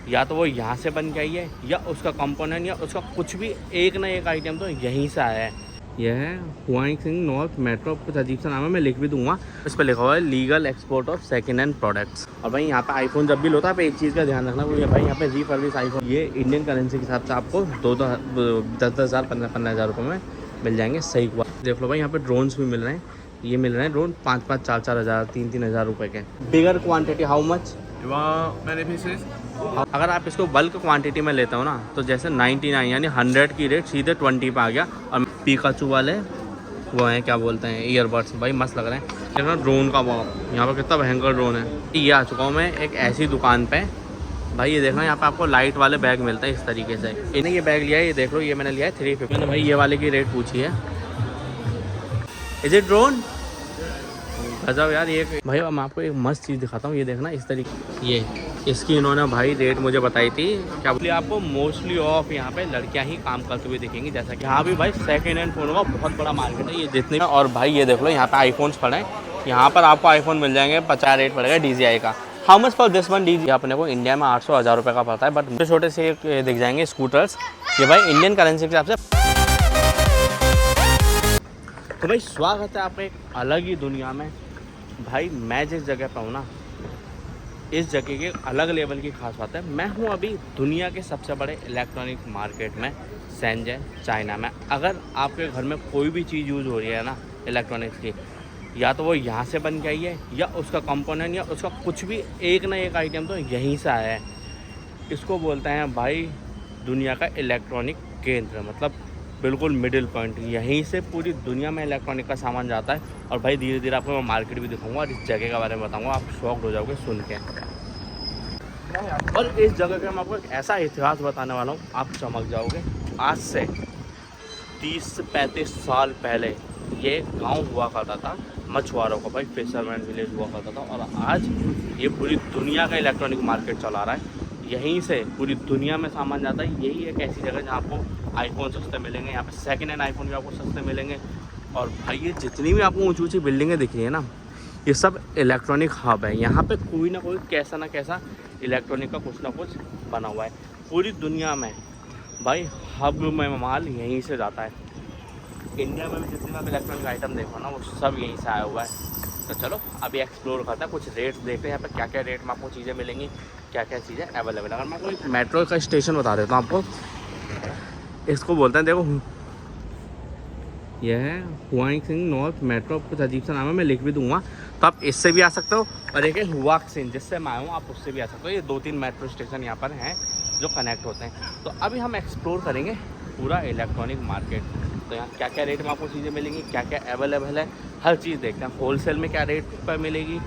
या तो वो यहाँ से बन के आई है या उसका कंपोनेंट या उसका कुछ भी एक ना एक आइटम तो यहीं से आया है। यह है हुआंग सिंह नॉर्थ मेट्रो, कुछ अजीब सा नाम है, मैं लिख भी दूंगा। इस पर लिखा हुआ है legal export of second hand products. और भाई यहाँ पे आईफोन जब भी लो तो आप एक चीज़ का ध्यान रखना, वो ये भाई यहाँ पे रीफर्बिश आईफोन ये इंडियन करेंसी के हिसाब से आपको 10,000 15,000 रुपये में मिल जाएंगे। सही हुआ। देख लो भाई यहाँ पे ड्रोन्स भी मिल रहे हैं। ये मिल रहे हैं ड्रोन 5,000 4,000 हज़ार 3,000 हज़ार रुपये के। बिगर क्वान्टिटी हाउ मच? अगर आप इसको बल्क क्वांटिटी में लेते हो ना तो जैसे 99 यानी 100 की रेट सीधे 20 पे आ गया। और पिकाचू वाले वो हैं क्या बोलते हैं ईयरबड्स, भाई मस्त लग रहे हैं। देखो ड्रोन का वाव, यहाँ पर कितना भयंकर ड्रोन है। ये आ चुका हूँ मैं एक ऐसी दुकान पे भाई, ये देखो यहाँ पे आपको लाइट वाले बैग मिलते हैं इस तरीके से। इन्हें ये बैग लिया है, ये देख लो, ये मैंने लिया है 350। मैंने भाई ये वाले की रेट पूछी है। Is it drone? गजब यार। ये भाई मैं आपको एक मस्त चीज़ दिखाता हूँ, ये देखना इस तरीके। ये इसकी इन्होंने भाई रेट मुझे बताई थी क्या बोलिए, आपको मोस्टली ऑफ यहाँ पे लड़कियाँ ही काम करते हुए दिखेंगी। जैसा कि यहाँ भी भाई सेकेंड हैंड फ़ोनों का बहुत बड़ा मार्केट है ये जितने। और भाई ये देख लो यहाँ पे आईफोन्स पड़े हैं। यहाँ पर आपको आईफोन मिल जाएंगे 50 रेट पड़ेगा DJI का। How much for this one DJI? अपने को इंडिया में 800-1000 रुपये का पड़ता है, बट छोटे छोटे से दिख जाएंगे स्कूटर्स। ये भाई इंडियन करेंसी के हिसाब से। तो भाई स्वागत है आपका एक अलग ही दुनिया में। भाई मैं जिस जगह पर हूँ ना, इस जगह के अलग लेवल की खास बात है। मैं हूँ अभी दुनिया के सबसे बड़े इलेक्ट्रॉनिक मार्केट में, शेंजन, चाइना में। अगर आपके घर में कोई भी चीज़ यूज़ हो रही है ना इलेक्ट्रॉनिक्स की, या तो वो यहाँ से बन के आई है या उसका कंपोनेंट या उसका कुछ भी एक ना एक आइटम तो यहीं से आया है। इसको बोलते हैं भाई दुनिया का इलेक्ट्रॉनिक केंद्र, मतलब बिल्कुल मिडिल पॉइंट। यहीं से पूरी दुनिया में इलेक्ट्रॉनिक का सामान जाता है। और भाई धीरे धीरे आपको मैं मार्केट भी दिखाऊंगा और इस जगह के बारे में बताऊंगा, आप शॉक्ड हो जाओगे सुन के। और इस जगह का मैं आपको एक ऐसा इतिहास बताने वाला हूँ, आप चमक जाओगे। आज से 30 से 35 साल पहले ये गांव हुआ करता था मछुआरों का, भाई फिशरमैन विलेज हुआ करता था। और आज ये पूरी दुनिया का इलेक्ट्रॉनिक मार्केट चला रहा है। यहीं से पूरी दुनिया में सामान जाता है। यही एक ऐसी जगह जहाँ आपको आईफोन सस्ते मिलेंगे। यहाँ पे सेकेंड हैंड आईफोन भी आपको सस्ते मिलेंगे। और भाई ये जितनी भी आपको ऊंची ऊंची बिल्डिंगें दिख रही है ना, ये सब इलेक्ट्रॉनिक हब है। यहाँ पे कोई ना कोई कैसा ना कैसा इलेक्ट्रॉनिक का कुछ ना कुछ बना हुआ है। पूरी दुनिया में भाई हब में माल यहीं से जाता है। इंडिया में भी जितने भी आप इलेक्ट्रॉनिक आइटम देखो ना, वो सब यहीं से आया हुआ है। तो चलो अभी एक्सप्लोर करते हैं, कुछ रेट्स देखते हैं यहाँ पे क्या क्या रेट में आपको चीज़ें मिलेंगी, क्या क्या चीज़ें अवेलेबल। अगर मैं आपको एक मेट्रो का स्टेशन बता देता हूँ आपको, इसको बोलते हैं, देखो यह है हुआंग सिंह नॉर्थ मेट्रो, कुछ अजीब सा नाम है, मैं लिख भी दूंगा। तो आप इससे भी आ सकते हो, और एक है हुआंग सिंह जिससे मैं आया हूँ, आप उससे भी आ सकते हो। ये 2-3 मेट्रो स्टेशन यहाँ पर हैं जो कनेक्ट होते हैं। तो अभी हम एक्सप्लोर करेंगे पूरा इलेक्ट्रॉनिक मार्केट। तो यहाँ क्या क्या रेट में आपको चीज़ें मिलेंगी, क्या क्या अवेलेबल है, हर चीज़ देखते हैं। होलसेल में क्या रेट पर मिलेगी,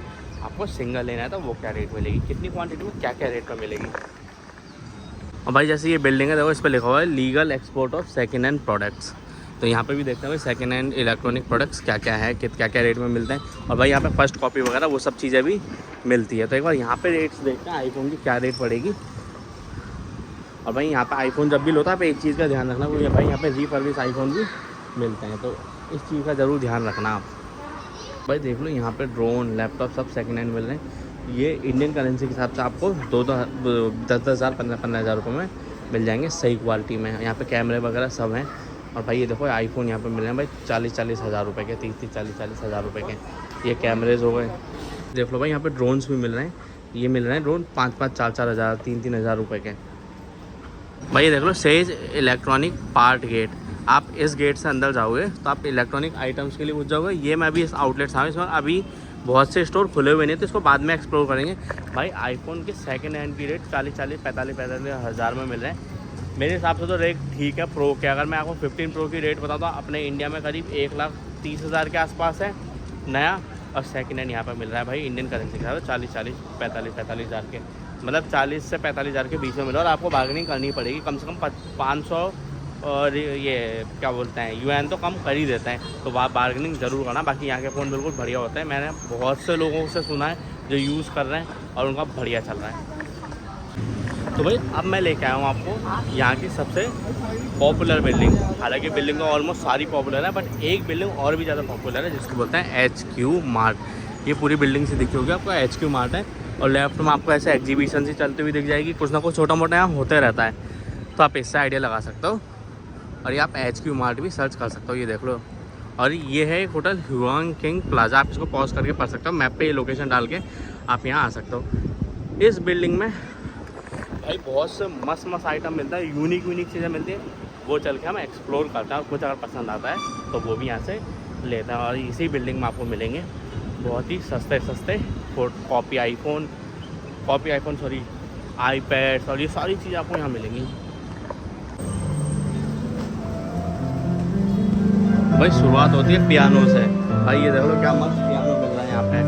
आपको सिंगल लेना है तो वो क्या रेट मिलेगी, कितनी क्वांटिटी में क्या क्या रेट पर मिलेगी। और भाई जैसे ये बिल्डिंग है देखो, इस पर लिखा हुआ है legal export of second hand products. तो यहाँ पे भी देखते हैं भाई सेकेंड हैंड इलेक्ट्रॉनिक प्रोडक्ट्स क्या क्या है, क्या क्या रेट में मिलते हैं। और भाई यहाँ पे फर्स्ट कॉपी वगैरह वो सब चीज़ें भी मिलती है। तो एक बार यहाँ पे रेट्स देखते हैं आईफोन की क्या रेट पड़ेगी। और भाई यहाँ पे आईफोन जब भी लो तो आप एक चीज़ का ध्यान रखना, वो भाई यहाँ पे रीफर्बिश आईफोन भी मिलते हैं। तो इस चीज़ का ज़रूर ध्यान रखना आप। भाई देख लो यहाँ पे ड्रोन, लैपटॉप सब सेकेंड हैंड मिल रहे हैं। ये इंडियन करेंसी के हिसाब से आपको 10,000 15,000 रुपये में मिल जाएंगे सही क्वालिटी में। यहाँ पे कैमरे वगैरह सब हैं। और भाई ये देखो आईफोन यहाँ पे मिल रहे हैं भाई 40-40 हज़ार रुपये के, 30-40 हज़ार रुपये के। ये कैमरेज हो गए। देख लो भाई यहाँ पे ड्रोन्स भी मिल रहे हैं। ये मिल रहे हैं ड्रोन 5-5 4-4 हज़ार 3-3 हज़ार रुपये के। भाई ये देख लो सेज इलेक्ट्रॉनिक पार्ट गेट। आप इस गेट से अंदर जाओगे तो आप इलेक्ट्रॉनिक आइटम्स के लिए पूछ जाओगे। ये मैं अभी इस आउटलेट था, इसमें अभी बहुत से स्टोर खुले हुए नहीं, तो इसको बाद में एक्सप्लोर करेंगे। भाई आईफोन के सेकंड हैंड की रेट 40-45 हज़ार में मिल रहे हैं। मेरे हिसाब से तो रेट ठीक है प्रो के। अगर मैं आपको 15 प्रो की रेट बताऊँ तो अपने इंडिया में करीब 1,30,000 के आसपास है नया, और सेकंड हैंड यहाँ पर मिल रहा है भाई इंडियन करेंसी के हिसाब से 40-45 हज़ार के, मतलब 40 से 45 हज़ार के बीच में मिला। और आपको बार्गेनिंग करनी पड़ेगी, कम से कम 500 और ये क्या बोलते हैं यूएन तो कम कर ही देते हैं। तो आप बार्गेनिंग ज़रूर करना। बाकी यहाँ के फ़ोन बिल्कुल बढ़िया होते हैं, मैंने बहुत से लोगों से सुना है जो यूज़ कर रहे हैं और उनका बढ़िया चल रहा है। तो भाई अब मैं लेके आया हूँ आपको यहाँ की सबसे पॉपुलर बिल्डिंग। हालांकि बिल्डिंग तो ऑलमोस्ट सारी पॉपुलर है, बट एक बिल्डिंग और भी ज़्यादा पॉपुलर है जिसको बोलते हैं HQ मार्ट। ये पूरी बिल्डिंग से दिखी होगी आपको, HQ मार्ट है। और लेफ्ट में आपको ऐसे एग्जीबिशन से चलती हुई दिख जाएगी, कुछ ना कुछ छोटा मोटा यहाँ होते रहता है, तो आप इससे आइडिया लगा सकते हो। और ये आप HQ मार्ट भी सर्च कर सकते हो, ये देख लो। और ये है एक होटल ह्यूआंग किंग प्लाजा, आप इसको पॉज करके पढ़ सकते हो, मैप पे ये लोकेशन डाल के आप यहाँ आ सकते हो। इस बिल्डिंग में भाई बहुत से मस्त मस्त आइटम मिलता है, यूनिक चीज़ें मिलती है, वो चल के हम एक्सप्लोर करते हैं और कुछ अगर पसंद आता है तो वो भी यहाँ से लेते हैं। और इसी बिल्डिंग में आपको मिलेंगे बहुत ही सस्ते कॉपी आईफोन सॉरी आईपैड्स और ये सारी चीज़ें आपको यहाँ मिलेंगी। भाई शुरुआत होती है पियानो से। भाई ये देखो क्या मस्त पियानो मिल रहा है यहाँ पे,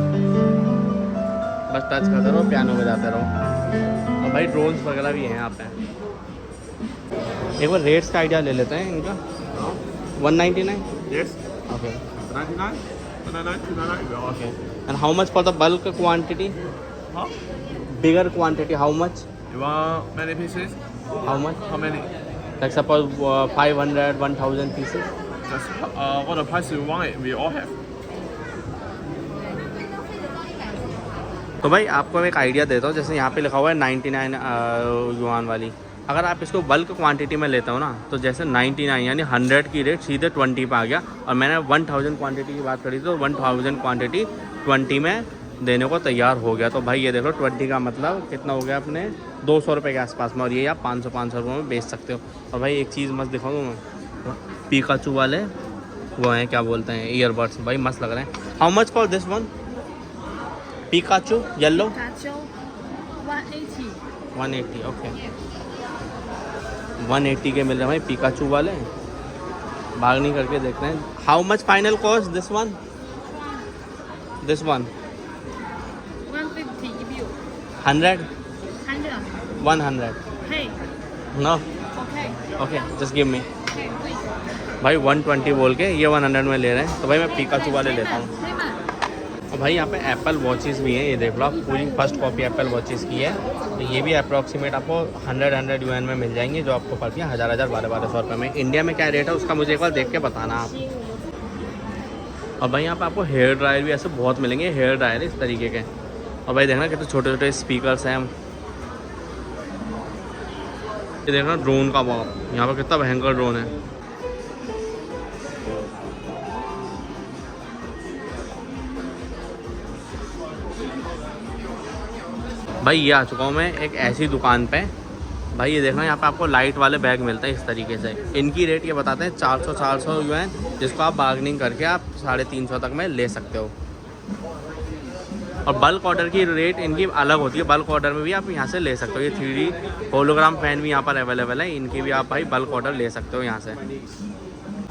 बस टच करते रहो पियानो में जाते रहो। और भाई ड्रोन्स वगैरह भी हैं यहाँ पे। एक बार रेट्स का आइडिया ले लेते हैं इनका। 199 Yes. Okay 99, 99, 299. Okay. And how much for the bulk quantity, Huh? Bigger quantity how much, You want many pieces? How much, How many? Like suppose 500 1000 pieces. Just what the price you want it, we all have. तो भाई आपको एक idea देता हूँ, जैसे यहाँ पे लिखा हुआ है 99 युआन वाली, अगर आप इसको बल्क क्वांटिटी में लेते हो ना तो जैसे 99 यानी 100 की रेट सीधे 20 पे आ गया। और मैंने 1000 क्वांटिटी की बात करी तो 1000 क्वांटिटी 20 में देने को तैयार हो गया। तो भाई ये देखो 20 का मतलब कितना हो गया अपने 200 रुपये के आसपास में, और ये आप 500 रुपये में बेच सकते हो। और भाई एक चीज़ मस्त दिखाऊँ मैं, पिकाचू वाले वो हैं क्या बोलते हैं ईयरबड्स, भाई मस्त लग रहे हैं। How much for this one Pikachu yellow? 180. 180 okay 180 के मिल रहे हैं भाई पिकाचू वाले, बार्गेनिंग करके देखते हैं। How much final cost this one? 150 give you. 100 100. 100 Hey. No Okay. Okay just give me. Okay, please. भाई 120 बोल के ये 100 में ले रहे हैं, तो भाई मैं पिकाचू वाले लेता हूँ। और भाई यहाँ पे एप्पल वॉचेस भी हैं, ये देख लो आप, पूरी फर्स्ट कॉपी एप्पल वॉचेस की है। तो ये भी अप्रॉक्सीमेट आपको 100 यूएन में मिल जाएंगे, जो आपको पड़ती है 1200 रुपये में। इंडिया में क्या रेट है उसका मुझे एक बार देख के बताना आप। और भाई यहाँ पे आपको हेयर ड्रायर भी ऐसे बहुत मिलेंगे, हेयर ड्रायर इस तरीके के। और भाई देखना कितने छोटे छोटे स्पीकर्स हैं। ये देखना ड्रोन का बाप, यहाँ पर कितना भयंकर ड्रोन है। भाई ये आ चुका हूँ मैं एक ऐसी दुकान पे। भाई ये देखना यहाँ पे आपको लाइट वाले बैग मिलते हैं इस तरीके से। इनकी रेट ये बताते हैं 400 यूएन, जिसको आप बार्गेनिंग करके आप 350 तक में ले सकते हो। और बल्क ऑर्डर की रेट इनकी अलग होती है, बल्क ऑर्डर में भी आप यहाँ से ले सकते हो। ये 3D होलोग्राम फैन भी यहाँ पर अवेलेबल है, इनकी भी आप भाई बल्क ऑर्डर ले सकते हो यहाँ से।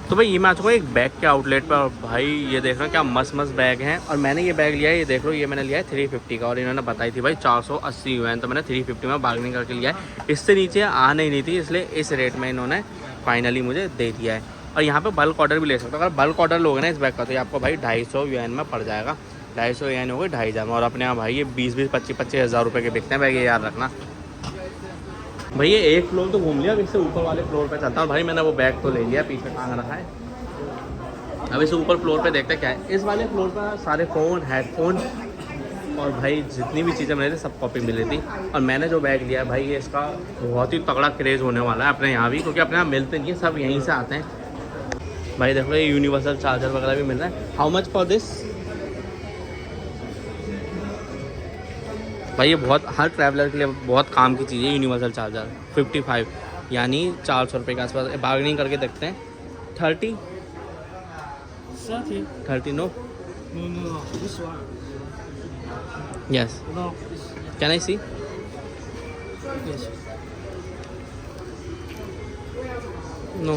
तो भाई ये मैं आ चुका हूँ एक बैग के आउटलेट पर। और भाई ये देख रहे हो क्या मस्त मस्त बैग हैं। और मैंने ये बैग लिया है, ये देख लो, ये मैंने लिया है 350 का, और इन्होंने बताई थी भाई 480 यूएन, तो मैंने 350 में बार्गेनिंग करके लिया है। इससे नीचे आ नहीं थी, इसलिए इस रेट में इन्होंने फाइनली मुझे दे दिया है। और यहाँ पे बल्क ऑर्डर भी ले सकते हो, अगर बल्क ऑर्डर लोगे ना इस बैग का तो ये आपको भाई 250 यूएन में पड़ जाएगा। 250 यूएन हो गए 2500 में। और अपने यहाँ भाई ये 20-20, 25-25 हज़ार रुपये के बिकते हैं बैग, ये याद रखना। भाई ये एक फ्लोर तो घूम लिया, अब इससे ऊपर वाले फ्लोर पर चलता हूँ। भाई मैंने वो बैग तो ले लिया, पीछे टांग रखा है। अब इस ऊपर फ्लोर पे देखते हैं क्या है। इस वाले फ्लोर पर सारे फ़ोन, हेडफोन और भाई जितनी भी चीज़ें मिली थी सब कॉपी मिली थी। और मैंने जो बैग लिया है भाई, ये इसका बहुत ही तगड़ा क्रेज़ होने वाला है अपने यहाँ भी, क्योंकि अपने यहाँ मिलते नहीं है, सब यहीं से आते हैं। भाई देखो ये यूनिवर्सल चार्जर वगैरह भी मिल रहा है। How much for this? भाई ये बहुत हर ट्रैवलर के लिए बहुत काम की चीज़ है यूनिवर्सल चार्जर। 55 यानी 400 रुपये के आसपास। बार्गेनिंग करके देखते हैं। 30 no No. This one. Yes No. Can I see? Yes. No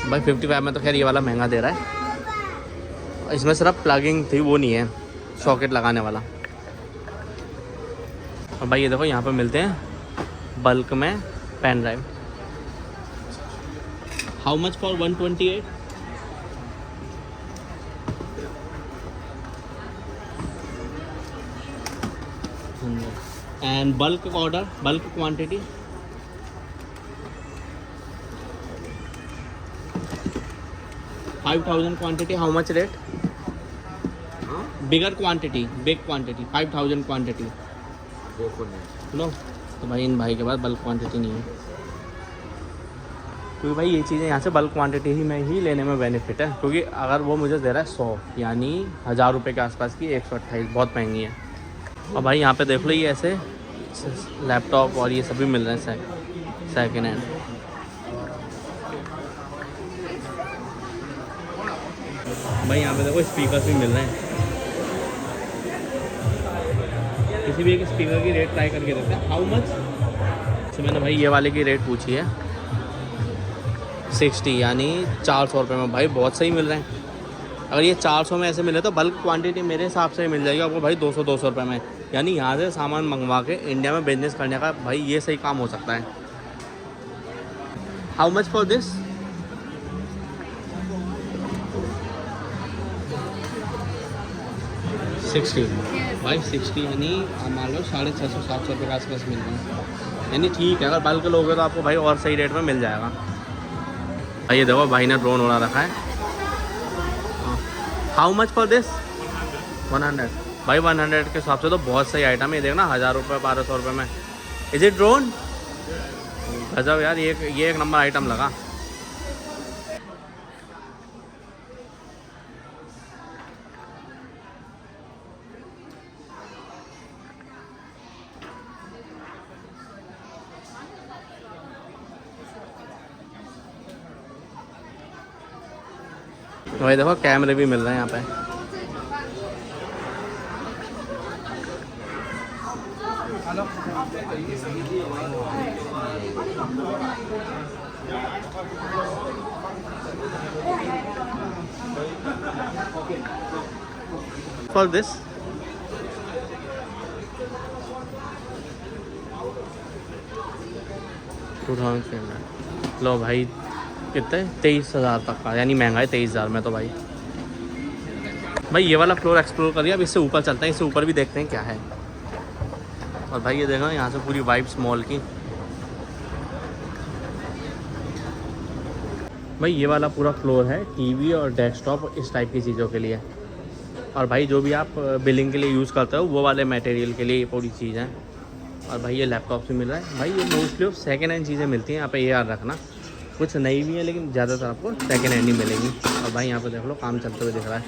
भाई 55 में तो खैर ये वाला महंगा दे रहा है। इसमें सिर्फ प्लगिंग थी, वो नहीं है सॉकेट लगाने वाला। और भाई ये देखो यहाँ पे मिलते हैं बल्क में pen drive. How much for 128? And bulk order, bulk quantity? 5000 quantity, how much rate? Bigger quantity, big quantity, 5000 quantity no. तो भाई इन भाई के पास बल्क क्वांटिटी नहीं है, क्योंकि भाई ये चीज़ें यहाँ से बल्क क्वांटिटी ही में ही लेने में बेनिफिट है। क्योंकि अगर वो मुझे दे रहा है 100 यानी 1000 रुपये के आसपास की 128, बहुत महंगी है। और भाई यहाँ पे देख लो ये ऐसे लैपटॉप और ये सभी मिल रहे हैं सेकेंड हैंड। भाई यहाँ पे देखो स्पीकर भी मिल रहे हैं, किसी भी एक स्पीकर की रेट ट्राई करके देखते हैं। How much? तो मैंने भाई ये वाले की रेट पूछी है 60 यानी 400 रुपये में। भाई बहुत सही मिल रहे हैं। अगर ये 400 में ऐसे मिले तो बल्क क्वांटिटी मेरे हिसाब से मिल जाएगी आपको भाई 200 रुपये में। यानी यहाँ से सामान मंगवा के इंडिया में बिजनेस करने का भाई ये सही काम हो सकता है। How much for this? 60 भाई 60 यानी मान लो 650-700 रुपये के आसपास मिल रहे हैं। यानी ठीक है, अगर बल्क लोगे तो आपको भाई और सही रेट में मिल जाएगा। भाई ये देखो भाई ने ड्रोन उड़ा रखा है। How much for this? 100 भाई 100 के हिसाब से तो बहुत सही आइटम है। ये देखना 1000 रुपये 1200 रुपये में। Is it drone? गजब यार, ये एक नंबर आइटम लगा। भाई देखो कैमरे भी मिल रहे हैं यहाँ पे। फॉर दिस लो भाई कितने 23,000 तक का, यानी महंगा है 23,000 में। तो भाई ये वाला फ्लोर एक्सप्लोर करिए। अब इससे ऊपर चलते हैं, इससे ऊपर भी देखते हैं क्या है। और भाई ये देखो यहाँ से पूरी वाइब्स मॉल की। भाई ये वाला पूरा फ्लोर है टीवी और डेस्कटॉप इस टाइप की चीज़ों के लिए। और भाई जो भी आप बिलिंग के लिए यूज़ करते हो वो वाले मटेरियल के लिए ये पूरी चीज़ है। और भाई ये लैपटॉप से मिल रहा है। भाई ये मोस्टली सेकेंड हैंड चीज़ें मिलती हैं यहाँ पे, ये याद रखना। कुछ नई भी है लेकिन ज़्यादातर आपको सेकेंड हैंड ही मिलेंगी। और भाई यहाँ पे देख लो काम चलते हुए दिख रहा है।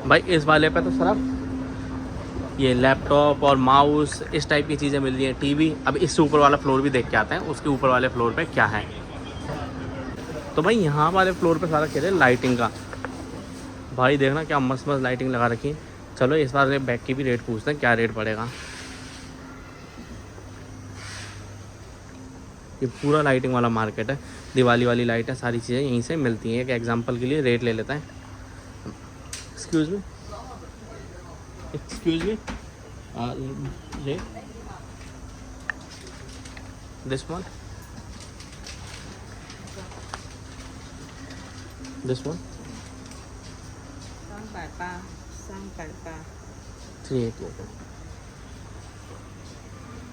भाई इस वाले पे तो सिर्फ ये लैपटॉप और माउस इस टाइप की चीज़ें मिल रही हैं, टीवी। अब इससे ऊपर वाला फ्लोर भी देख के आते हैं, उसके ऊपर वाले फ्लोर पे क्या है। तो भाई यहाँ वाले फ्लोर पे सारा कह लाइटिंग का। भाई देखना क्या मस्त मस्त लाइटिंग लगा रखी है। चलो इस बार बैग की भी रेट पूछते हैं, क्या रेट पड़ेगा। ये पूरा लाइटिंग वाला मार्केट है, दिवाली वाली लाइट है, सारी चीज़ें यहीं से मिलती हैं। एक एग्जांपल के लिए रेट ले लेते हैं। एक्सक्यूज़ मी, ये दिस वन, 388।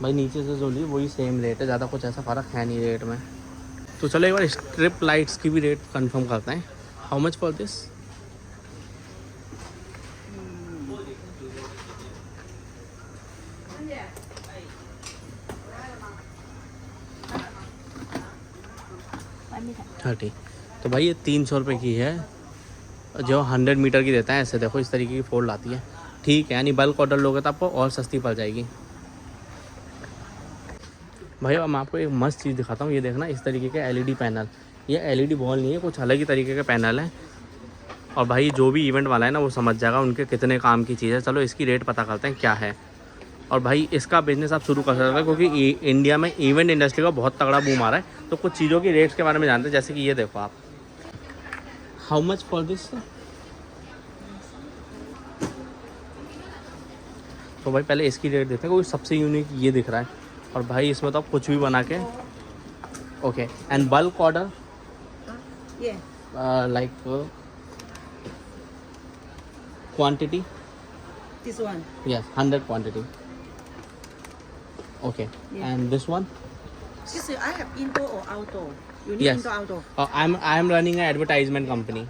भाई नीचे से जो ली वही सेम रेट है, ज़्यादा कुछ ऐसा फ़र्क है नहीं रेट में। तो चलो एक बार स्ट्रिप लाइट्स की भी रेट कंफर्म करते हैं। How much for this? Thirty. तो भाई ये 300 रुपये की है, जो 100 मीटर की देता है। ऐसे देखो इस तरीके की फोल्ड आती है, ठीक है। यानी बल्क ऑर्डर लोगे तो आपको और सस्ती पड़ जाएगी। भाई अब मैं आपको एक मस्त चीज़ दिखाता हूँ। ये देखना इस तरीके के एलईडी पैनल। ये एलईडी बॉल नहीं है, कुछ अलग ही तरीके के पैनल हैं। और भाई जो भी इवेंट वाला है ना वो समझ जाएगा उनके कितने काम की चीज़ है। चलो इसकी रेट पता करते हैं क्या है। और भाई इसका बिज़नेस आप शुरू कर सकते हैं, क्योंकि इंडिया में इवेंट इंडस्ट्री का बहुत तगड़ा बूम आ रहा है। तो कुछ चीज़ों की रेट्स के बारे में जानते हैं, जैसे कि ये देखो आप। How much for this? तो भाई पहले इसकी रेट देखते हैं, क्योंकि सबसे यूनिक ये दिख रहा है। और भाई इसमें तो आप कुछ भी बना के okay. And bulk order like quantity? This one. Yes, 100 quantity. Okay. Yeah. And this one? This I have indoor or outdoor. You need Yes. indoor outdoor. I am running an advertisement company.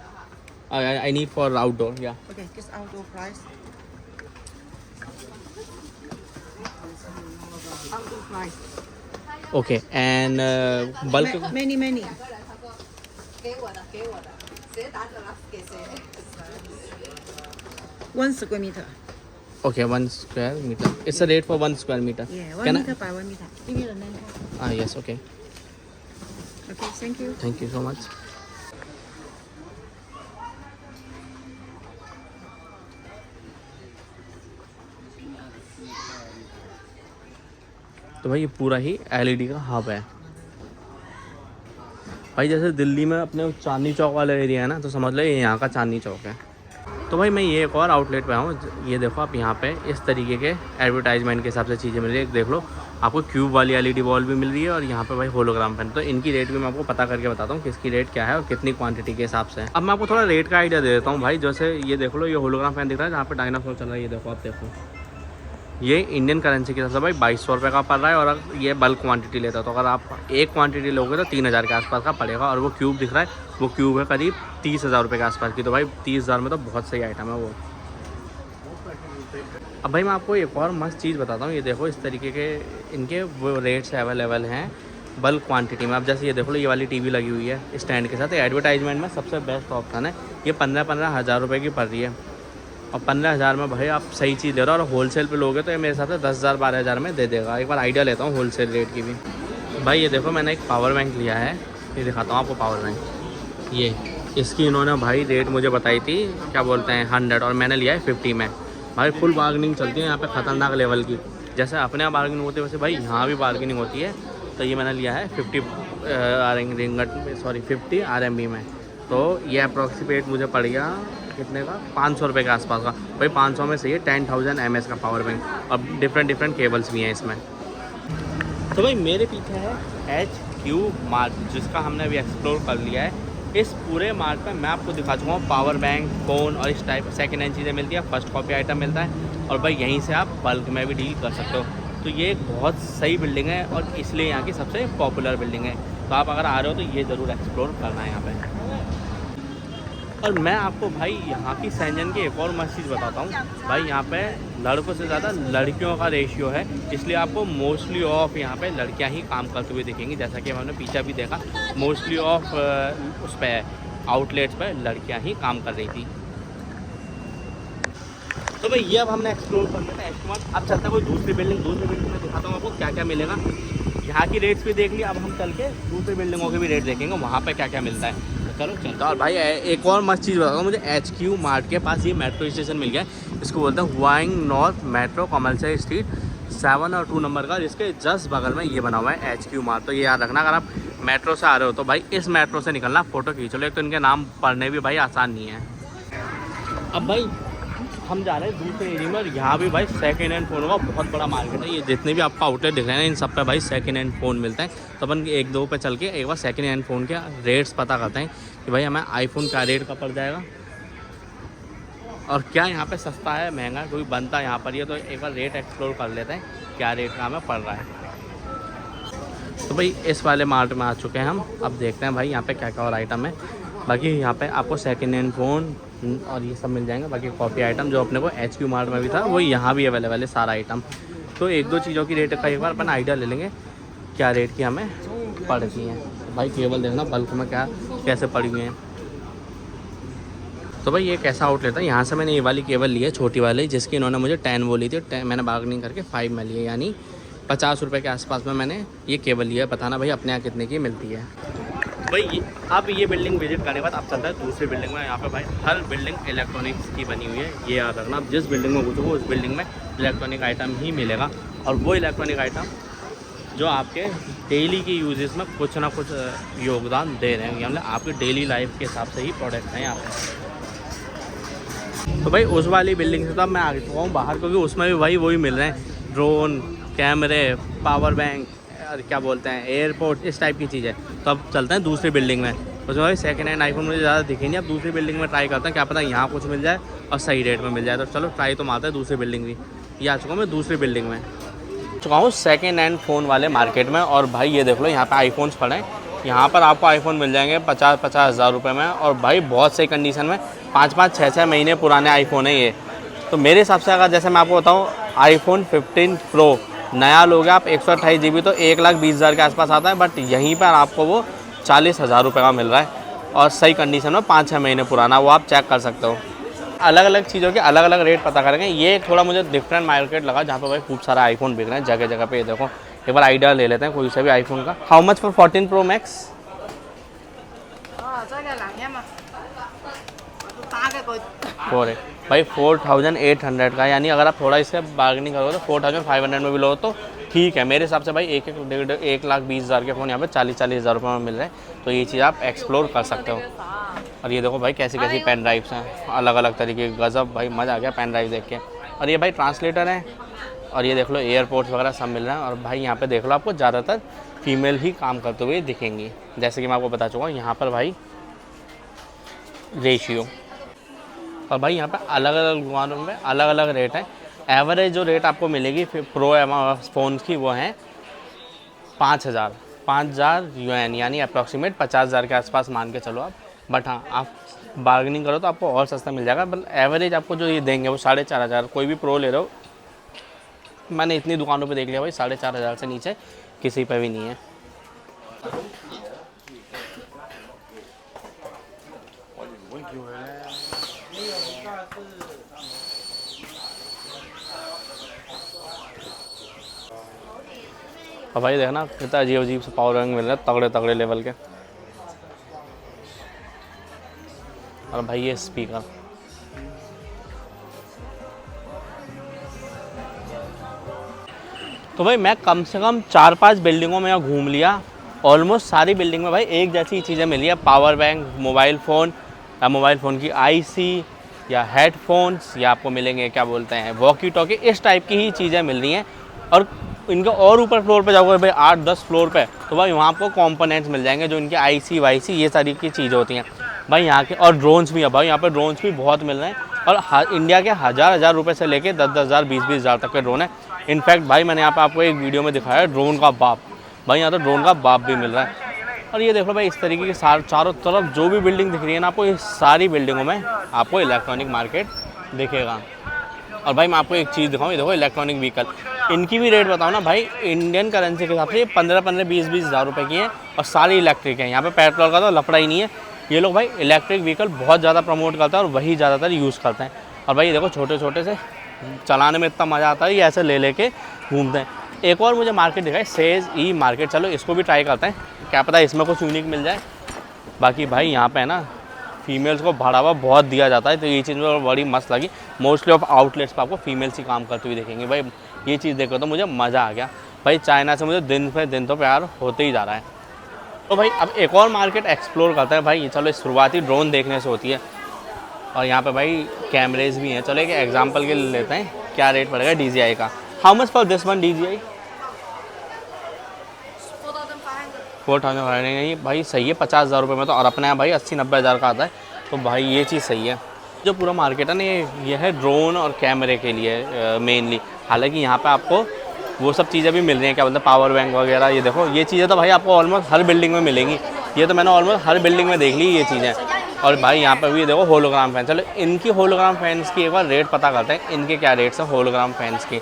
I need for outdoor. Yeah. Okay, this outdoor price. Outdoor price. Okay. And bulk. Many. 1 square meter. Okay, 1 square meter. It's a rate for 1 square meter. Yeah, 1 Can meter by 1 meter. Give me the name. Yes. Okay. Okay, thank you. Thank you so much. तो भाई ये पूरा ही LED का hub है भाई। जैसे दिल्ली में अपने चांदनी चौक वाला एरिया है ना, तो समझ लो ये यहाँ का चांदनी चौक है। तो भाई मैं ये एक और आउटलेट पे हूँ। ये देखो आप, यहाँ पे इस तरीके के एडवर्टाइजमेंट के हिसाब से चीज़ें मिल रही है। देख लो, आपको क्यूब वाली LED बॉल भी मिल रही है और यहाँ पे भाई होलोग्राम पेन। तो इनकी रेट भी मैं आपको पता करके बताता हूँ किसकी रेट क्या है और कितनी क्वांटिटी के हिसाब से। अब मैं आपको थोड़ा रेट का आइडिया दे देता हूँ भाई। जैसे ये देख लो, ये होलोग्राम पेन दिख रहा है जहाँ पे डायनासोर चल रहा है। ये देखो आप, देखो ये इंडियन करेंसी के हिसाब से भाई 2200 रुपये का पड़ रहा है। और अगर ये बल्क क्वांटिटी लेता है तो अगर आप एक क्वांटिटी लोगे तो 3000 के आसपास का पड़ेगा। और वो क्यूब दिख रहा है, वो क्यूब है करीब 30,000 रुपये के आसपास की। तो भाई 30,000 में तो बहुत सही आइटम है वो। अब भाई मैं आपको एक और मस्त चीज़ बताता हूँ। ये देखो, इस तरीके के इनके वो रेट्स अवेलेबल हैं बल्क क्वांटिटी में। अब जैसे ये देखो लो, ये वाली टीवी लगी हुई है स्टैंड के साथ। एडवर्टाइजमेंट में सबसे बेस्ट ऑप्शन है। ये 15-15 हज़ार रुपये की पड़ रही है। और 15,000 में भाई आप सही चीज़ दे रहे हो। और होलसेल पे लोगे तो ये मेरे हिसाब से 10,000-12,000 में दे देगा। एक बार आइडिया लेता हूँ होलसेल रेट की भी। भाई ये देखो, मैंने एक पावर बैंक लिया है। ये दिखाता हूँ आपको पावर बैंक। ये इसकी इन्होंने भाई रेट मुझे बताई थी, क्या बोलते हैं 100, और मैंने लिया है 50 में। भाई फुल बार्गेनिंग चलती है यहाँ पे, ख़तरनाक लेवल की। जैसे अपने यहाँ बार्गेनिंग होती है वैसे भाई यहाँ भी बार्गेनिंग होती है। तो ये मैंने लिया है 50 RMB में। तो ये अप्रॉक्सीमेट मुझे पड़ गया कितने का, 500 रुपये के आसपास का। भाई 500 में से ये 10,000 mAh का पावर बैंक। और डिफरेंट केबल्स भी हैं इसमें। तो भाई मेरे पीछे है HQ मार्ट, जिसका हमने अभी एक्सप्लोर कर लिया है। इस पूरे मार्ट में मैं आपको दिखा चुका हूँ पावर बैंक, फ़ोन और इस टाइप सेकेंड हैंड चीज़ें मिलती है। फर्स्ट कॉपी आइटम मिलता है। और भाई यहीं से आप बल्क में भी डील कर सकते हो। तो ये एक बहुत सही बिल्डिंग है और इसलिए यहाँ की सबसे पॉपुलर बिल्डिंग है। तो आप अगर आ रहे हो तो ये ज़रूर एक्सप्लोर करना है यहाँ पे। और मैं आपको भाई यहाँ की सेंजन की एक और मस्त चीज़ बताता हूँ। भाई यहाँ पे लड़कों से ज़्यादा लड़कियों का रेशियो है, इसलिए आपको मोस्टली ऑफ यहाँ पे लड़कियाँ ही काम करते हुए दिखेंगी। जैसा कि हमने पीछे भी देखा, मोस्टली ऑफ उस पर आउटलेट्स पर लड़कियाँ ही काम कर रही थी। तो भाई ये अब हमने एक्सप्लोर कर लिया था। अब चलता है कोई दूसरी बिल्डिंग में दिखाता हूँ आपको क्या क्या मिलेगा। यहाँ की रेट्स भी देख लिया, अब हम चल के दूसरी बिल्डिंगों के भी रेट देखेंगे वहाँ पे क्या क्या मिलता है। चलो चलता। और भाई एक और मस्त चीज़ बताता हूँ, मुझे HQ मार्ट के पास ये मेट्रो स्टेशन मिल गया। इसको बोलते हैं Huang north metro, commercial street 7 और 2 नंबर का, जिसके जस्ट बगल में ये बना हुआ है HQ मार्ट। तो ये याद रखना, अगर आप मेट्रो से आ रहे हो तो भाई इस मेट्रो से निकलना, फ़ोटो खींच लो। एक तो इनके नाम पढ़ने भी भाई आसान नहीं है। अब भाई हम जा रहे हैं दूसरे एरिया में और यहाँ भी भाई सेकेंड हैंड फ़ोन का बहुत बड़ा मार्केट है। ये जितने भी आपको आउटलेट दिख रहे हैं इन सब पे भाई सेकेंड हैंड फ़ोन मिलता है। तो अपन 1-2 पे चल के एक बार सेकेंड हैंड फ़ोन के रेट्स पता करते हैं कि भाई हमें आईफोन का रेट का पड़ जाएगा और क्या यहाँ पे सस्ता है महंगा, क्योंकि बनता यहाँ पर ही है। तो एक बार रेट एक्सप्लोर कर लेते हैं क्या रेट का हमें पड़ रहा है। तो भाई इस वाले मार्ट में आ चुके हैं हम। अब देखते हैं भाई यहाँ पे क्या क्या और आइटम है। बाकी यहाँ पे आपको सेकेंड हैंड फ़ोन और ये सब मिल जाएंगे। बाकी कॉपी आइटम जो अपने को HQ मार्ट में भी था वो यहाँ भी अवेलेबल है सारा आइटम। तो 1-2 चीज़ों की रेट का एक बार अपन आइडिया ले लेंगे क्या रेट की हमें पड़ती हैं। भाई केबल देखना बल्क में क्या कैसे पड़ी हुई हैं। तो भाई ये कैसा आउटलेट है, यहाँ से मैंने ये वाली केबल ली है छोटी वाली, जिसकी इन्होंने मुझे 10 बोली थी। मैंने बार्गेनिंग करके 5 में ली है, यानी 50 रुपये के आसपास में मैंने ये केबल लिया है। बताना भाई अपने यहाँ कितने की मिलती है। भाई अब ये बिल्डिंग विजिट करने के बाद आप चलता है दूसरी बिल्डिंग में। यहाँ पे भाई हर बिल्डिंग इलेक्ट्रॉनिक्स की बनी हुई है, ये याद रखना। आप जिस बिल्डिंग में घुसोगे उस बिल्डिंग में इलेक्ट्रॉनिक आइटम ही मिलेगा। और वो इलेक्ट्रॉनिक आइटम जो आपके डेली के यूजेस में कुछ ना कुछ योगदान दे रहे हैं, मतलब आपके डेली लाइफ के हिसाब से ही प्रोडक्ट हैं यहाँ पे। तो भाई उस वाली बिल्डिंग से तो मैं आ चुका हूँ बाहर, क्योंकि उसमें भी भाई वही मिल रहे हैं, ड्रोन, कैमरे, पावर बैंक और क्या बोलते हैं एयरपोर्ट, इस टाइप की चीज़ें। तो अब चलते हैं दूसरी बिल्डिंग में। उसमें भाई सेकेंड हैंड आईफोन मुझे ज़्यादा दिखे नहीं। अब दूसरी बिल्डिंग में ट्राई करते हैं, क्या पता यहाँ कुछ मिल जाए और सही रेट में मिल जाए। तो चलो ट्राई तो मारते हैं दूसरी बिल्डिंग भी। ये आ चुका हूँ मैं दूसरी बिल्डिंग में, चुका हूँ सेकेंड हैंड फ़ोन वाले मार्केट में। और भाई ये देख लो यहाँ पे आईफोन्स पड़े हैं। यहाँ पर आपको आईफोन मिल जाएंगे 50-50 हज़ार रुपये में, और भाई बहुत सही कंडीशन में। 5-5, 6-6 महीने पुराने आईफोन है ये। तो मेरे हिसाब से अगर जैसे मैं आपको बताऊँ आईफोन 15 प्रो नया लोगे आप 128 GB तो 1,20,000 के आसपास आता है, बट यहीं पर आपको वो 40,000 रुपये का मिल रहा है और सही कंडीशन में 5-6 महीने पुराना, वो आप चेक कर सकते हो। अलग अलग चीज़ों के अलग अलग रेट पता करेंगे। ये थोड़ा मुझे डिफरेंट मार्केट लगा जहाँ पे भाई खूब सारा आईफोन बिक रहे हैं जगह जगह पे। ये देखो एक बार आइडिया ले लेते हैं कोई से भी आईफोन का। How much for 14 Pro Max? 这个两千嘛，打个个 4 है भाई 4,800 का, यानी अगर आप थोड़ा इससे बार्गेनिंग करोगे तो 4,500 में भी लो तो ठीक है। मेरे हिसाब से भाई 1,20,000 के फ़ोन यहाँ पे 40,000 रुपये में मिल रहे हैं, तो ये चीज़ आप एक्सप्लोर कर सकते हो। और ये देखो भाई कैसी कैसी पेन ड्राइव्स हैं अलग अलग तरीके की, गज़ब भाई मज़ा आ गया पेन ड्राइव देख के। और ये भाई ट्रांसलेटर है, और ये देख लो एयरपोर्ट्स वगैरह सब मिल रहा है। और भाई यहाँ पे देख लो आपको ज़्यादातर फीमेल ही काम करते हुए दिखेंगी, जैसे कि मैं आपको बता चुका हूँ यहाँ पर भाई रेशियो। और भाई यहाँ पे अलग अलग दुकानों में अलग अलग रेट है। एवरेज जो रेट आपको मिलेगी फिर प्रो फ़ोन की वो है 5,000 UN, यानी अप्रॉक्सीमेट 50,000 के आसपास मान के चलो आप। बट हाँ आप बार्गेनिंग करो तो आपको और सस्ता मिल जाएगा। बट एवरेज आपको जो ये देंगे वो 4,500, कोई भी प्रो ले रहे हो मैंने इतनी दुकानों पे देख लिया भाई 4,500 से नीचे किसी पे भी नहीं है। और भाई देखना कितना अजीब अजीब से पावर बैंक मिल रहा है तगड़े तगड़े लेवल के। और भाई ये स्पीकर, तो भाई मैं कम से कम 4-5 बिल्डिंगों में घूम लिया। ऑलमोस्ट सारी बिल्डिंग में भाई एक जैसी चीज़ें मिली है, पावर बैंक, मोबाइल फ़ोन या मोबाइल फ़ोन की आईसी या हेडफोन्स, या आपको मिलेंगे क्या बोलते हैं वॉकी टॉकी, इस टाइप की ही चीज़ें मिल रही हैं। और इनके और ऊपर फ्लोर पे जाओगे भाई 8-10 फ्लोर पे, तो भाई वहाँ आपको कंपोनेंट्स मिल जाएंगे जो इनके आईसी वाईसी ये सारी की चीज़ें होती हैं भाई यहाँ के। और ड्रोन्स भी है भाई यहाँ पर, ड्रोन्स भी बहुत मिल रहे हैं। और इंडिया के हज़ार रुपये से लेके 10,000 20,000 तक के ड्रोन है। इनफैक्ट भाई मैंने यहाँ पे आपको एक वीडियो में दिखाया है ड्रोन का बाप, भाई यहाँ तो ड्रोन का बाप भी मिल रहा है। और ये देखो भाई इस तरीके की चारों तरफ जो भी बिल्डिंग दिख रही है ना आपको, इस सारी बिल्डिंगों में आपको इलेक्ट्रॉनिक मार्केट दिखेगा। और भाई मैं आपको एक चीज़ दिखाऊँ, ये देखो इलेक्ट्रॉनिक व्हीकल, इनकी भी रेट बताओ ना भाई इंडियन करेंसी के हिसाब से ये 15-15, 20-20 हज़ार रुपये की हैं और सारी इलेक्ट्रिक हैं। यहाँ पे पेट्रोल का तो लफड़ा ही नहीं है। ये लोग भाई इलेक्ट्रिक व्हीकल बहुत ज़्यादा प्रमोट करते हैं और वही ज़्यादातर यूज़ करते हैं। और भाई देखो छोटे छोटे से चलाने में इतना मज़ा आता है, ये ऐसे ले लेके घूमते हैं। एक और मुझे मार्केट दिखा है सेज ई मार्केट, चलो इसको भी ट्राई करते हैं, क्या पता इसमें कुछ यूनिक मिल जाए। बाकी भाई यहाँ पे है ना फीमेल्स को बढ़ावा बहुत दिया जाता है, तो ये चीज़ मुझे बड़ी मस्त लगी। मोस्टली ऑफ आउटलेट्स पर आपको फीमेल्स ही काम करते हुए देखेंगे भाई। ये चीज़ देखकर तो मुझे मज़ा आ गया भाई। चाइना से मुझे दिन पे दिन तो प्यार होते ही जा रहा है। तो भाई अब एक और मार्केट एक्सप्लोर करते हैं भाई। चलो शुरुआती ड्रोन देखने से होती है, और यहाँ पे भाई कैमरेज भी हैं। चलो एक एग्जांपल के लिए लेते हैं, क्या रेट पड़ेगा DJI का। How much for this one DJI? 4,500 नहीं भाई सही है, 50,000 रुपये में तो। और अपने यहाँ भाई 80-90 हज़ार का आता है, तो भाई ये चीज़ सही है। जो पूरा मार्केट है ना ये है ड्रोन और कैमरे के लिए मेनली। हालांकि यहाँ पे आपको वो सब चीज़ें भी मिल रही हैं, क्या बोलते हैं पावर बैंक वगैरह। ये देखो ये चीज़ें तो भाई आपको ऑलमोस्ट हर बिल्डिंग में मिलेंगी। ये तो मैंने ऑलमोस्ट हर बिल्डिंग में देख ली ये चीज़ें। और भाई यहाँ पे भी देखो होलोग्राम फैन। चलो इनकी होलोग्राम फैंस की एक बार रेट पता करते हैं, इनके क्या रेट्स हैं होलोग्राम फैंस की।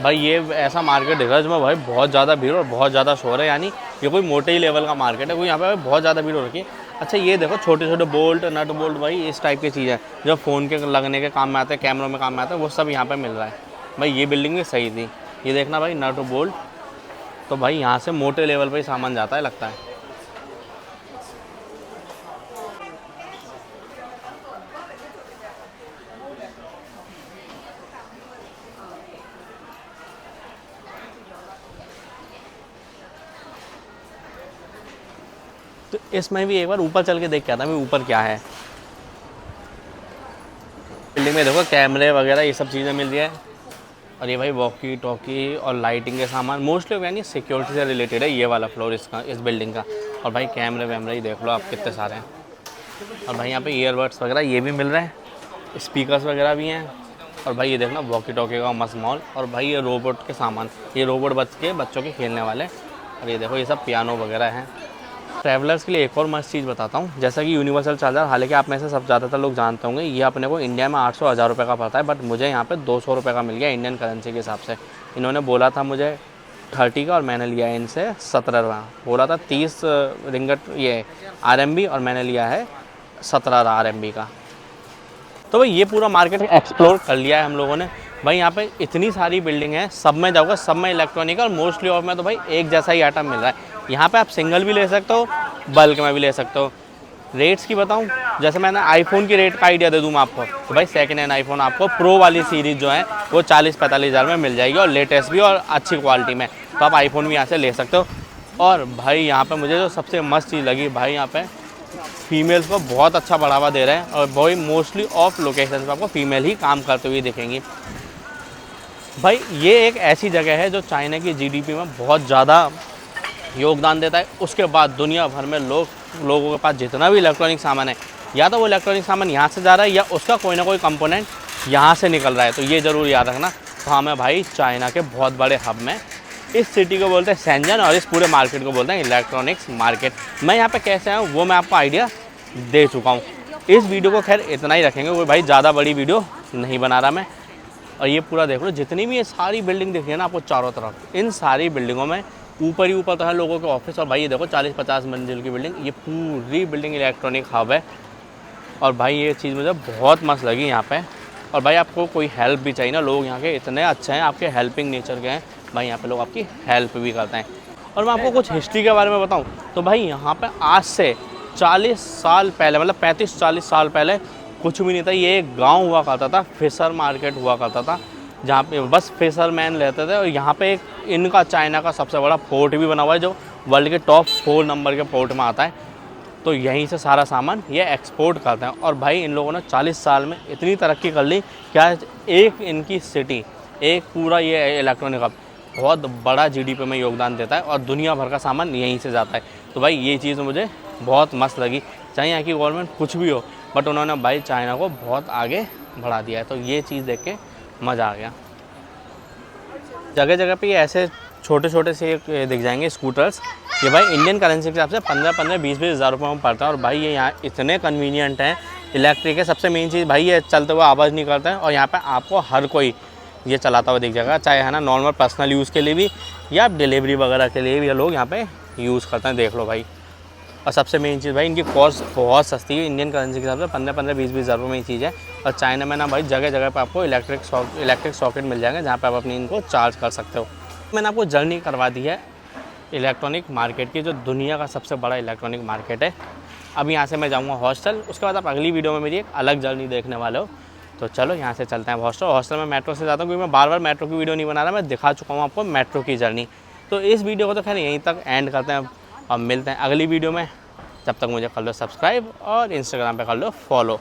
भाई ये ऐसा मार्केट दिख रहा है जिसमें भाई बहुत ज़्यादा भीड़ और बहुत ज़्यादा शोर है, यानी ये कोई मोटे ही लेवल का मार्केट है। कोई यहाँ पे बहुत ज़्यादा भीड़ हो रखी है। अच्छा ये देखो छोटे छोटे बोल्ट नट बोल्ट भाई इस टाइप की चीज़ें जो फ़ोन के लगने के काम में आते हैं, कैमरों में काम में आते हैं, वो सब यहाँ पे मिल रहा है भाई। ये बिल्डिंग भी सही थी। ये देखना भाई नट बोल्ट, तो भाई यहाँ से मोटे लेवल पर ही सामान जाता है लगता है। तो इसमें भी एक बार ऊपर चल के देख के आता मैं ऊपर क्या है। बिल्डिंग में देखो कैमरे वगैरह ये सब चीज़ें मिल रही है। और ये भाई वॉकी टॉकी और लाइटिंग के सामान मोस्टली यानी सिक्योरिटी से रिलेटेड है ये वाला फ्लोर इसका, इस बिल्डिंग का। और भाई कैमरे वैमरे ही देख लो आप कितने सारे हैं। और भाई यहाँ पे ईयरबड्स वगैरह ये भी मिल रहे हैं, स्पीकर्स वगैरह भी हैं। और भाई ये देखना वॉकी टॉकी का मस्त मॉल। और भाई ये रोबोट के सामान, ये रोबोट बच्चों के खेलने वाले। और ये देखो ये सब पियानो वगैरह हैं। ट्रैवलर्स के लिए एक और मस्त चीज़ बताता हूँ, जैसा कि यूनिवर्सल चार्जर, हालांकि आप में से सब ज़्यादातर लोग जानते होंगे, ये अपने को इंडिया में 800-1000 रुपये का पड़ता है, बट मुझे यहाँ पे 200 रुपये का मिल गया इंडियन करेंसी के हिसाब से। इन्होंने बोला था मुझे 30 का और मैंने लिया इनसे 17 बोला था 30 रिंगट ये RMB और मैंने लिया है 17 RMB का। तो भाई ये पूरा मार्केट एक्सप्लोर कर लिया है हम लोगों ने। भाई यहाँ पे इतनी सारी बिल्डिंग है, सब में जाओगे सब में इलेक्ट्रॉनिक और मोस्टली ऑफ में तो भाई एक जैसा ही आइटम मिल रहा है। यहाँ पे आप सिंगल भी ले सकते हो, बल्क में भी ले सकते हो। रेट्स की बताऊँ, जैसे मैंने आईफोन की रेट का आइडिया दे दूँ मैं आपको, तो भाई सेकेंड हैंड आईफोन आपको प्रो वाली सीरीज़ जो है वो 40-45 हज़ार में मिल जाएगी और लेटेस्ट भी और अच्छी क्वालिटी में, तो आप आईफोन भी यहाँ से ले सकते हो। और भाई यहाँ पे मुझे जो सबसे मस्त चीज़ लगी, भाई यहाँ पे फीमेल्स को बहुत अच्छा बढ़ावा दे रहे हैं और भाई मोस्टली ऑफ लोकेशन पे आपको फीमेल ही काम करते हुए दिखेंगी। भाई ये एक ऐसी जगह है जो चाइना की GDP में बहुत ज़्यादा योगदान देता है। उसके बाद दुनिया भर में लोगों के पास जितना भी इलेक्ट्रॉनिक सामान है, या तो वो इलेक्ट्रॉनिक सामान यहाँ से जा रहा है या उसका कोई ना कोई कंपोनेंट यहाँ से निकल रहा है, तो ये ज़रूर याद रखना। तो हाँ, मैं भाई चाइना के बहुत बड़े हब में, इस सिटी को बोलते हैं शेंजन और इस पूरे मार्केट को बोलते हैं इलेक्ट्रॉनिक्स मार्केट। मैं यहाँ पे कैसे आया हूँ वो मैं आपको आइडिया दे चुका हूँ। इस वीडियो को खैर इतना ही रखेंगे, वो भाई ज़्यादा बड़ी वीडियो नहीं बना रहा मैं। और ये पूरा देख लो, जितनी भी ये सारी बिल्डिंग दिख रही है ना आपको चारों तरफ, इन सारी बिल्डिंगों में ऊपर ही ऊपर तो है लोगों के ऑफिस। और भाई ये देखो 40-50 मंजिल की बिल्डिंग, ये पूरी बिल्डिंग इलेक्ट्रॉनिक हब है। और भाई ये चीज़ मुझे बहुत मस्त लगी यहाँ पे। और भाई आपको कोई हेल्प भी चाहिए ना, लोग यहाँ के इतने अच्छे हैं, आपके हेल्पिंग नेचर के हैं भाई, यहाँ पे लोग आपकी हेल्प भी करते हैं। और मैं आपको कुछ हिस्ट्री के बारे में बताऊँ तो भाई यहाँ पे आज से 40 साल पहले, मतलब 35-40 साल पहले कुछ भी नहीं था। ये एक गांव हुआ करता था, फिशर मार्केट हुआ करता था, जहाँ पे बस फिशरमैन रहते थे। और यहाँ पे एक इनका चाइना का सबसे बड़ा पोर्ट भी बना हुआ है, जो वर्ल्ड के टॉप 4 नंबर के पोर्ट में आता है। तो यहीं से सारा सामान ये एक्सपोर्ट करते हैं। और भाई इन लोगों ने 40 साल में इतनी तरक्की कर ली, क्या एक इनकी सिटी, एक पूरा ये इलेक्ट्रॉनिक हब बहुत बड़ा GDP में योगदान देता है और दुनिया भर का सामान यहीं से जाता है। तो भाई ये चीज़ मुझे बहुत मस्त लगी। चाहे यहाँ की गवर्नमेंट कुछ भी हो, बट उन्होंने भाई चाइना को बहुत आगे बढ़ा दिया है। तो ये चीज़ देख के मज़ा आ गया। जगह जगह पे ये ऐसे छोटे छोटे से दिख जाएंगे स्कूटर्स, ये भाई इंडियन करेंसी के हिसाब से 15-20 हज़ार रुपये में पड़ता है। और भाई ये यहाँ इतने कन्वीनियंट हैं, इलेक्ट्रिक है। सबसे मेन चीज़ भाई ये चलते हुए आवाज़ नहीं करता है। और यहाँ पे आपको हर कोई ये चलाता हुआ दिख जाएगा, चाहे है ना नॉर्मल पर्सनल यूज़ के लिए भी या डिलीवरी वगैरह के लिए भी ये लोग यहाँ पे यूज़ करते हैं, देख लो भाई। और सबसे मेन चीज़ भाई इनकी कॉस्ट बहुत सस्ती है, इंडियन करेंसी के हिसाब से 15-20 हज़ार रुपये में ये चीज़ है। और चाइना में ना भाई जगह जगह पे आपको इलेक्ट्रिक सॉकेट मिल जाएंगे, जहाँ पे आप अपनी इनको चार्ज कर सकते हो। मैंने आपको जर्नी करवा दी है इलेक्ट्रॉनिक मार्केट की, जो दुनिया का सबसे बड़ा इलेक्ट्रॉनिक मार्केट है। अब यहाँ से मैं जाऊँगा हॉस्टल, उसके बाद आप अगली वीडियो में मेरी एक अलग जर्नी देखने वाले हो। तो चलो यहाँ से चलते हैं हॉस्टल में मेट्रो से जाता हूँ, क्योंकि मैं बार बार मेट्रो की वीडियो नहीं बना रहा, मैं दिखा चुका हूँ आपको मेट्रो की जर्नी। तो इस वीडियो को तो खैर यहीं तक एंड करते हैं और मिलते हैं अगली वीडियो में। जब तक मुझे कर लो सब्सक्राइब और इंस्टाग्राम पे कर लो फॉलो।